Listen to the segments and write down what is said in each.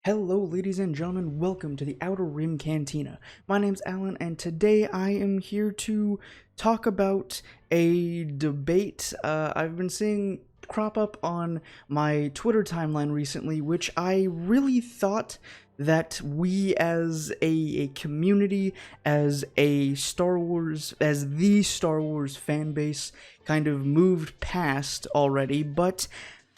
Hello ladies and gentlemen, welcome to the Outer Rim Cantina. My name's Alan and today I am here to talk about a debate I've been seeing crop up on my Twitter timeline recently, which I really thought that we as a community, as the Star Wars fan base kind of moved past already, but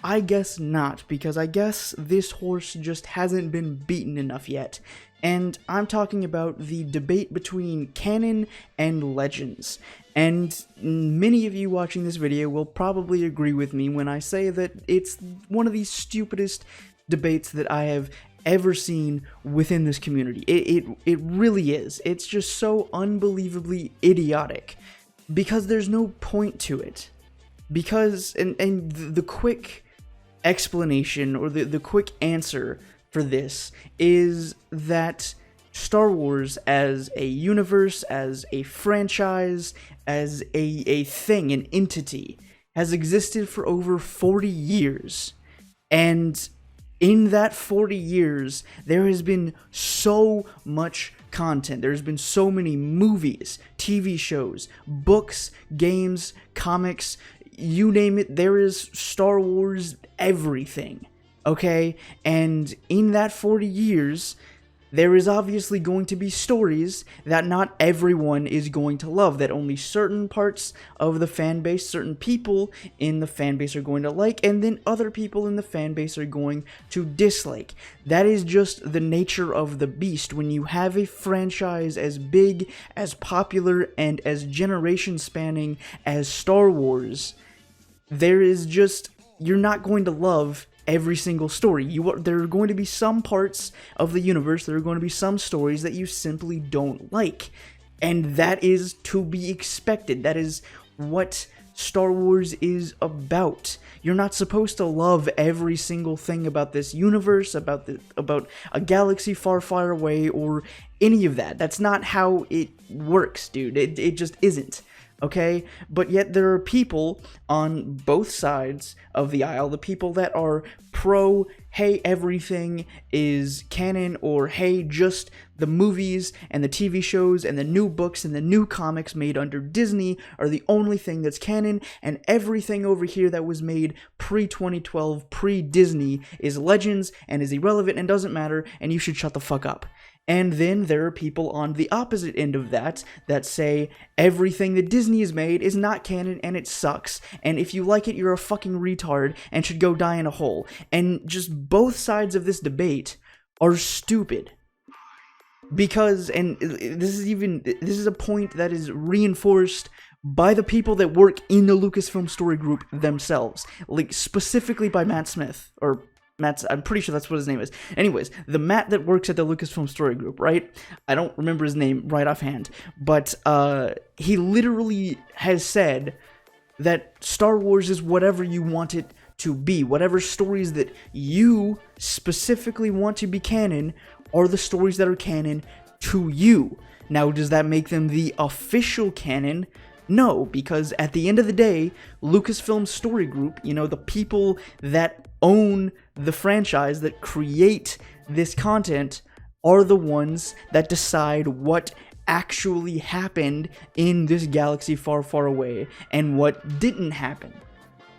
I guess not, because I guess this horse just hasn't been beaten enough yet. And I'm talking about the debate between canon and legends. And many of you watching this video will probably agree with me when I say that it's one of the stupidest debates that I have ever seen within this community. It really is. It's just so unbelievably idiotic, because there's no point to it. Because, and the quick explanation, or the quick answer for this, is that Star Wars as a universe, as a franchise, as a thing, an entity, has existed for over 40 years. And in that 40 years, there has been so much content. There's been so many movies, TV shows, books, games, comics, you name it, there is Star Wars everything, okay? And in that 40 years, there is obviously going to be stories that not everyone is going to love, that only certain parts of the fan base, certain people in the fan base are going to like, and then other people in the fan base are going to dislike. That is just the nature of the beast. When you have a franchise as big, as popular, and as generation spanning as Star Wars, there is just, you're not going to love every single story. There are going to be some parts of the universe, there are going to be some stories that you simply don't like. And that is to be expected. That is what Star Wars is about. You're not supposed to love every single thing about this universe, about a galaxy far, far away, or any of that. That's not how it works, dude. It just isn't. Okay, but yet there are people on both sides of the aisle, the people that are pro, hey, everything is canon, or hey, just the movies and the TV shows and the new books and the new comics made under Disney are the only thing that's canon, and everything over here that was made pre-2012, pre-Disney is legends and is irrelevant and doesn't matter, and you should shut the fuck up. And then there are people on the opposite end of that say everything that Disney has made is not canon and it sucks, and if you like it, you're a fucking retard and should go die in a hole. And just both sides of this debate are stupid. Because, and this is a point that is reinforced by the people that work in the Lucasfilm Story Group themselves, like specifically by Matt Smith, or Matt's, I'm pretty sure that's what his name is. Anyways, the Matt that works at the Lucasfilm Story Group, right? I don't remember his name right offhand, but he literally has said that Star Wars is whatever you want it to be. Whatever stories that you specifically want to be canon are the stories that are canon to you. Now, does that make them the official canon? No, because at the end of the day, Lucasfilm Story Group, you know, the people that own the franchise, that create this content, are the ones that decide what actually happened in this galaxy far, far away and what didn't happen.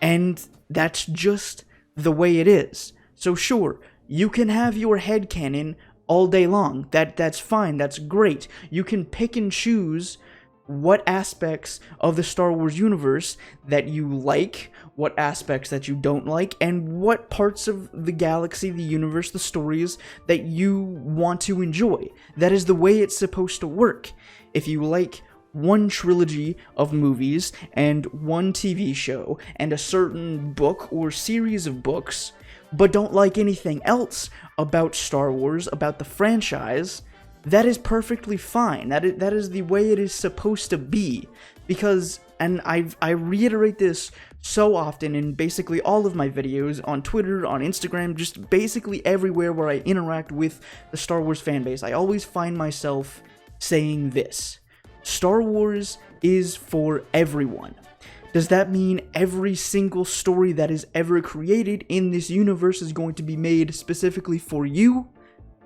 And that's just the way it is. So sure, you can have your headcanon all day long. That's fine, that's great. You can pick and choose what aspects of the Star Wars universe that you like, what aspects that you don't like, and what parts of the galaxy, the universe, the stories that you want to enjoy. That is the way it's supposed to work. If you like one trilogy of movies and one TV show and a certain book or series of books, but don't like anything else about Star Wars, about the franchise, that is perfectly fine. That is the way it is supposed to be. Because, and I reiterate this so often in basically all of my videos, on Twitter, on Instagram, just basically everywhere where I interact with the Star Wars fanbase, I always find myself saying this: Star Wars is for everyone. Does that mean every single story that is ever created in this universe is going to be made specifically for you?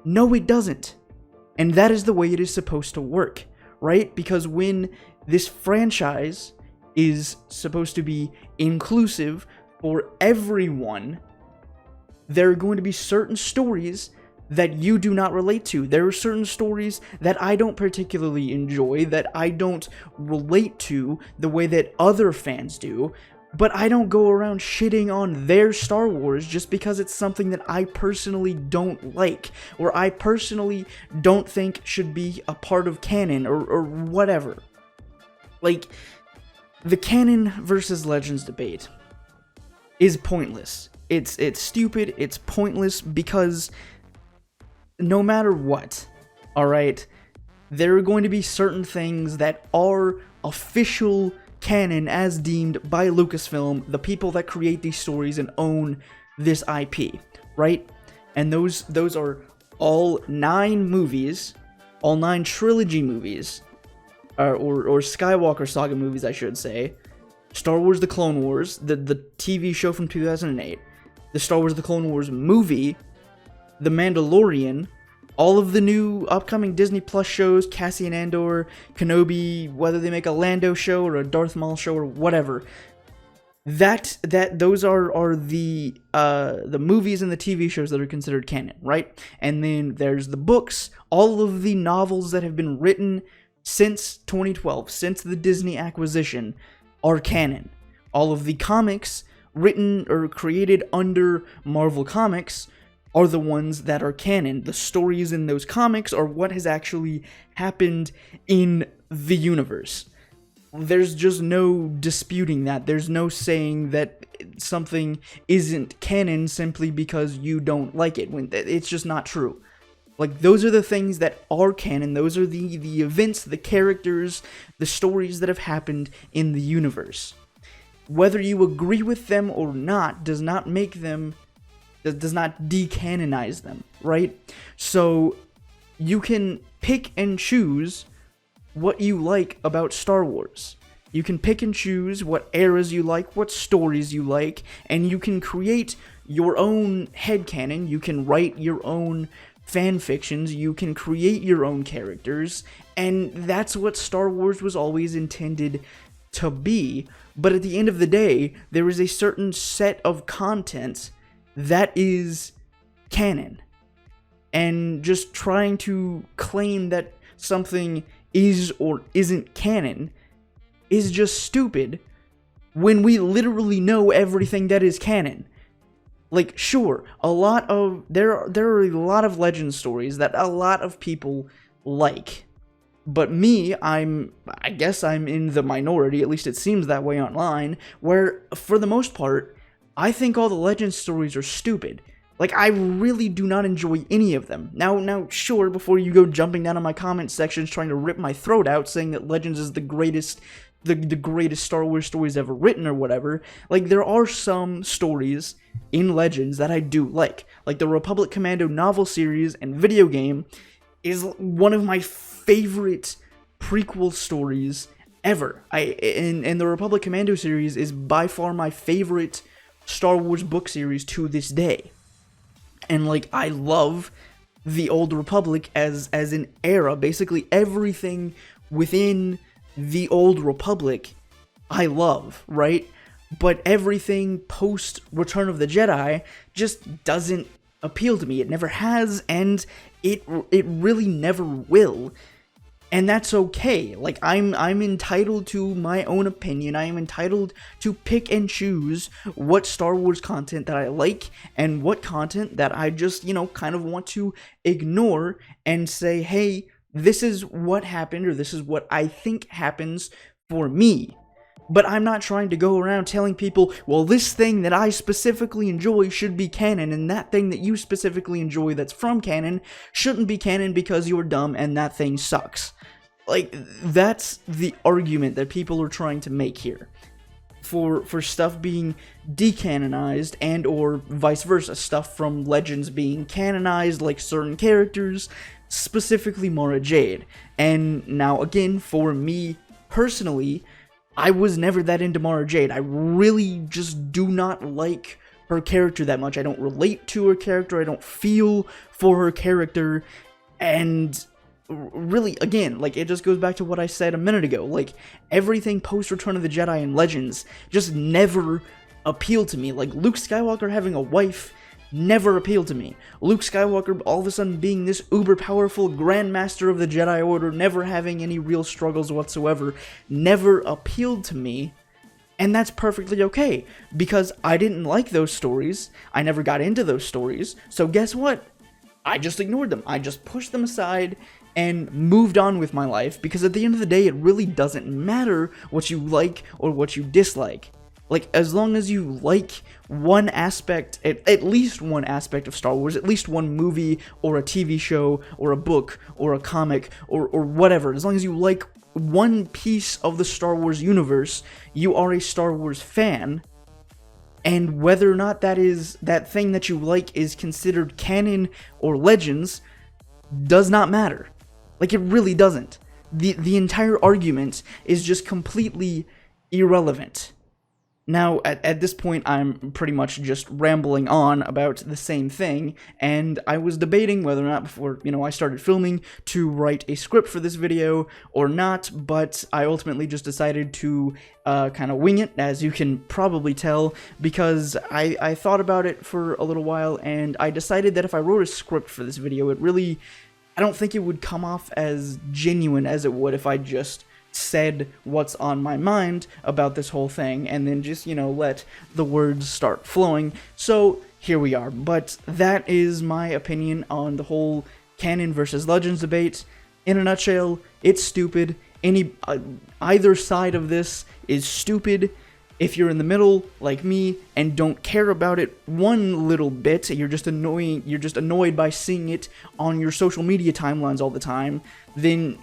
No, it doesn't. And that is the way it is supposed to work, right? Because when this franchise is supposed to be inclusive for everyone, there are going to be certain stories that you do not relate to. There are certain stories that I don't particularly enjoy, that I don't relate to the way that other fans do, but I don't go around shitting on their Star Wars just because it's something that I personally don't like, or I personally don't think should be a part of canon, or whatever. Like, the canon versus Legends debate is pointless. It's stupid, it's pointless, because no matter what, alright, there are going to be certain things that are official canon as deemed by Lucasfilm, the people that create these stories and own this IP, right? And those are all 9 movies, all 9 trilogy movies, or Skywalker Saga movies, I should say. Star Wars The Clone Wars, the TV show from 2008, the Star Wars The Clone Wars movie, The Mandalorian, all of the new upcoming Disney Plus shows, Cassian Andor, Kenobi, whether they make a Lando show or a Darth Maul show or whatever. Those are the movies and the TV shows that are considered canon, right? And then there's the books, all of the novels that have been written since 2012, since the Disney acquisition, are canon. All of the comics written or created under Marvel Comics are the ones that are canon. The stories in those comics are what has actually happened in the universe. There's just no disputing that. There's no saying that something isn't canon simply because you don't like it. It's just not true. Like, those are the things that are canon. Those are the events, the characters, the stories that have happened in the universe. Whether you agree with them or not does not make them, does not decanonize them, right? So you can pick and choose what you like about Star Wars. You can pick and choose what eras you like, what stories you like, and you can create your own headcanon. You can write your own fan fictions, you can create your own characters, and that's what Star Wars was always intended to be. But at the end of the day, there is a certain set of content that is canon. And just trying to claim that something is or isn't canon is just stupid when we literally know everything that is canon. Like, sure, there are a lot of legend stories that a lot of people like. But me, I guess I'm in the minority, at least it seems that way online, where, for the most part, I think all the legend stories are stupid. Like, I really do not enjoy any of them. Now, sure, before you go jumping down on my comment sections trying to rip my throat out, saying that Legends is the greatest Star Wars stories ever written or whatever, like, there are some stories in Legends that I do like the Republic Commando novel series and video game is one of my favorite prequel stories ever. And the Republic Commando series is by far my favorite Star Wars book series to this day. And, like, I love the Old Republic as an era. Basically everything within the Old Republic I love, right? But everything post Return of the Jedi just doesn't appeal to me. It never has, and it really never will. And that's okay. Like, I'm entitled to my own opinion. I am entitled to pick and choose what Star Wars content that I like and what content that I just, kind of want to ignore and say, hey, this is what happened, or this is what I think happens for me. But I'm not trying to go around telling people, well, this thing that I specifically enjoy should be canon, and that thing that you specifically enjoy that's from canon shouldn't be canon because you're dumb and that thing sucks. Like, that's the argument that people are trying to make here. For stuff being decanonized and or vice versa, stuff from Legends being canonized, like certain characters, specifically Mara Jade. And now, again, for me personally, I was never that into Mara Jade. I really just do not like her character that much. I don't relate to her character. I don't feel for her character. And really, again, like, it just goes back to what I said a minute ago. Like, everything post Return of the Jedi and Legends just never appealed to me. Like, Luke Skywalker having a wife never appealed to me. Luke Skywalker all of a sudden being this uber powerful Grand Master of the Jedi Order, never having any real struggles whatsoever, never appealed to me. And that's perfectly okay, because I didn't like those stories. I never got into those stories. So guess what? I just ignored them. I just pushed them aside and moved on with my life, because at the end of the day, it really doesn't matter what you like or what you dislike. Like, as long as you like one aspect, at least one aspect of Star Wars, at least one movie, or a TV show, or a book, or a comic, or whatever, as long as you like one piece of the Star Wars universe, you are a Star Wars fan. And whether or not that thing that you like is considered canon or Legends does not matter. Like, it really doesn't. The entire argument is just completely irrelevant. Now, at this point, I'm pretty much just rambling on about the same thing, and I was debating whether or not before, I started filming to write a script for this video or not, but I ultimately just decided to kind of wing it, as you can probably tell, because I thought about it for a little while, and I decided that if I wrote a script for this video, I don't think it would come off as genuine as it would if I just said what's on my mind about this whole thing, and then just, let the words start flowing. So here we are. But that is my opinion on the whole canon versus Legends debate. In a nutshell, it's stupid. Either side of this is stupid. If you're in the middle, like me, and don't care about it one little bit, you're just annoyed by seeing it on your social media timelines all the time, then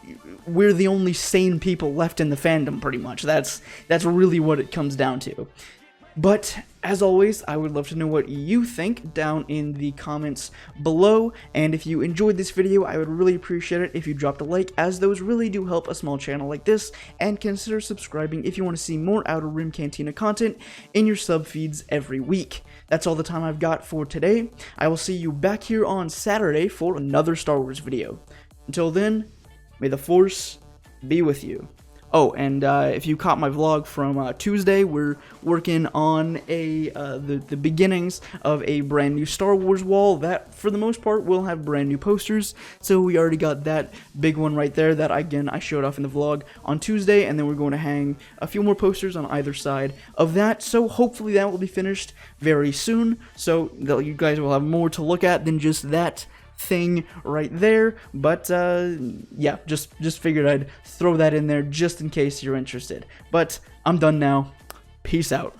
we're the only sane people left in the fandom, pretty much. That's really what it comes down to. But, as always, I would love to know what you think down in the comments below, and if you enjoyed this video, I would really appreciate it if you dropped a like, as those really do help a small channel like this, and consider subscribing if you want to see more Outer Rim Cantina content in your sub feeds every week. That's all the time I've got for today. I will see you back here on Saturday for another Star Wars video. Until then, may the Force be with you. Oh, and if you caught my vlog from Tuesday, we're working on the beginnings of a brand new Star Wars wall that, for the most part, will have brand new posters. So we already got that big one right there that, again, I showed off in the vlog on Tuesday, and then we're going to hang a few more posters on either side of that. So hopefully that will be finished very soon, so you guys will have more to look at than just that thing right there. But yeah, just figured I'd throw that in there just in case you're interested. But I'm done now. Peace out.